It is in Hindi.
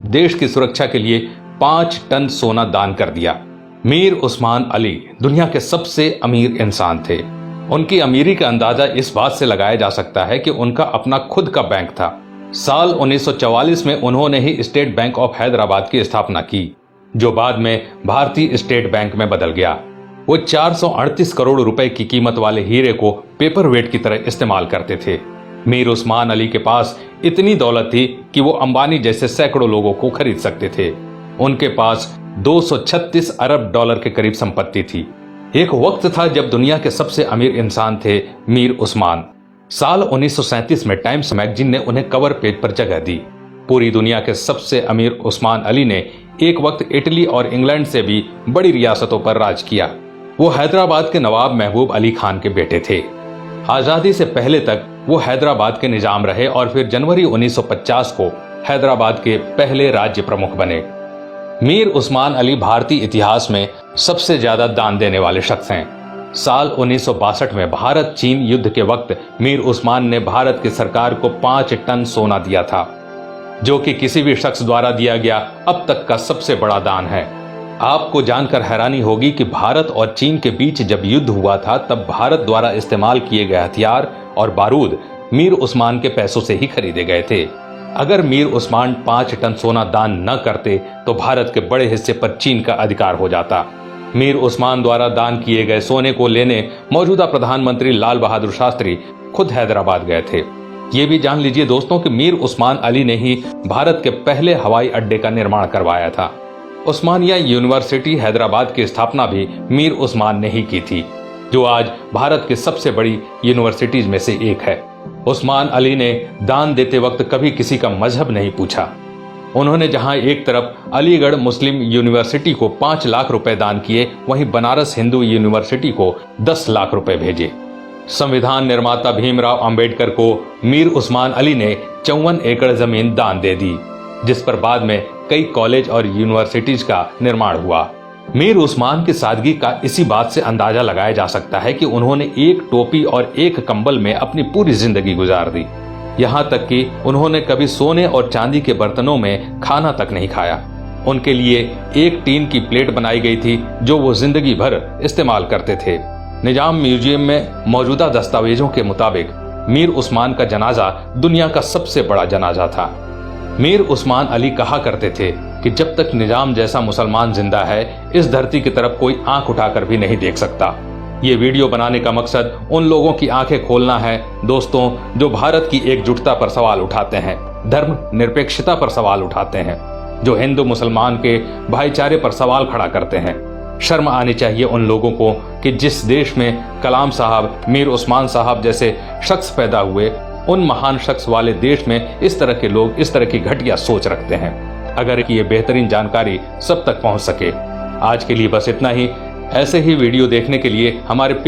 देश की सुरक्षा के लिए 5 टन सोना दान कर दिया। मीर उस्मान अली दुनिया के सबसे अमीर इंसान थे। उनकी अमीरी का अंदाजा इस बात से लगाया जा सकता है कि उनका अपना खुद का बैंक था। साल 1944 में उन्होंने ही स्टेट बैंक ऑफ हैदराबाद की स्थापना की, जो बाद में भारतीय स्टेट बैंक में बदल गया। वो 438 करोड़ रुपए की कीमत वाले हीरे को पेपर वेट की तरह इस्तेमाल करते थे। मीर उस्मान अली के पास इतनी दौलत थी कि वो अंबानी जैसे सैकड़ों लोगों को खरीद सकते थे। उनके पास 236 अरब डॉलर के करीब संपत्ति थी। एक वक्त था जब दुनिया के सबसे अमीर इंसान थे मीर उस्मान। साल 1937 में टाइम्स मैगजीन ने उन्हें कवर पेज पर जगह दी। पूरी दुनिया के सबसे अमीर उस्मान अली ने एक वक्त इटली और इंग्लैंड से भी बड़ी रियासतों पर राज किया। वो हैदराबाद के नवाब महबूब अली खान के बेटे थे। आजादी से पहले तक वो हैदराबाद के निजाम रहे और फिर जनवरी 1950 को हैदराबाद के पहले राज्य प्रमुख बने। मीर उस्मान अली भारतीय इतिहास में सबसे ज्यादा दान देने वाले शख्स हैं। साल 1962 में भारत चीन युद्ध के वक्त मीर उस्मान ने भारत की सरकार को 5 टन सोना दिया था, जो कि किसी भी शख्स द्वारा दिया गया अब तक का सबसे बड़ा दान है। आपको जानकर हैरानी होगी कि भारत और चीन के बीच जब युद्ध हुआ था तब भारत द्वारा इस्तेमाल किए गए हथियार और बारूद मीर उस्मान के पैसों से ही खरीदे गए थे। अगर मीर उस्मान 5 टन सोना दान न करते तो भारत के बड़े हिस्से पर चीन का अधिकार हो जाता। मीर उस्मान द्वारा दान किए गए सोने को लेने मौजूदा प्रधानमंत्री लाल बहादुर शास्त्री खुद हैदराबाद गए थे। ये भी जान लीजिए दोस्तों कि मीर उस्मान अली ने ही भारत के पहले हवाई अड्डे का निर्माण करवाया था। उस्मानिया यूनिवर्सिटी हैदराबाद की स्थापना भी मीर उस्मान ने ही की थी, जो आज भारत की सबसे बड़ी यूनिवर्सिटीज में से एक है। उस्मान अली ने दान देते वक्त कभी किसी का मजहब नहीं पूछा। उन्होंने जहां एक तरफ अलीगढ़ मुस्लिम यूनिवर्सिटी को 5 लाख रुपए दान किए, वहीं बनारस हिंदू यूनिवर्सिटी को 10 लाख रुपए भेजे। संविधान निर्माता भीमराव अंबेडकर को मीर उस्मान अली ने 54 एकड़ जमीन दान दे दी, जिस पर बाद में कई कॉलेज और यूनिवर्सिटीज का निर्माण हुआ। मीर उस्मान की सादगी का इसी बात से अंदाजा लगाया जा सकता है कि उन्होंने एक टोपी और एक कंबल में अपनी पूरी जिंदगी गुजार दी। यहाँ तक कि उन्होंने कभी सोने और चांदी के बर्तनों में खाना तक नहीं खाया। उनके लिए एक टीन की प्लेट बनाई गई थी जो वो जिंदगी भर इस्तेमाल करते थे। निजाम म्यूजियम में मौजूदा दस्तावेजों के मुताबिक मीर उस्मान का जनाजा दुनिया का सबसे बड़ा जनाजा था। मीर उस्मान अली कहा करते थे कि जब तक निजाम जैसा मुसलमान जिंदा है, इस धरती की तरफ कोई आंख उठाकर भी नहीं देख सकता। ये वीडियो बनाने का मकसद उन लोगों की आंखें खोलना है दोस्तों, जो भारत की एकजुटता पर सवाल उठाते हैं, धर्म निरपेक्षता पर सवाल उठाते हैं, जो हिंदू मुसलमान के भाईचारे पर सवाल खड़ा करते हैं। शर्म आनी चाहिए उन लोगों को कि जिस देश में कलाम साहब, मीर उस्मान साहब जैसे शख्स पैदा हुए, उन महान शख्स वाले देश में इस तरह के लोग इस तरह की घटिया सोच रखते हैं। अगर ये बेहतरीन जानकारी सब तक पहुंच सके। आज के लिए बस इतना ही। ऐसे ही वीडियो देखने के लिए हमारे पेज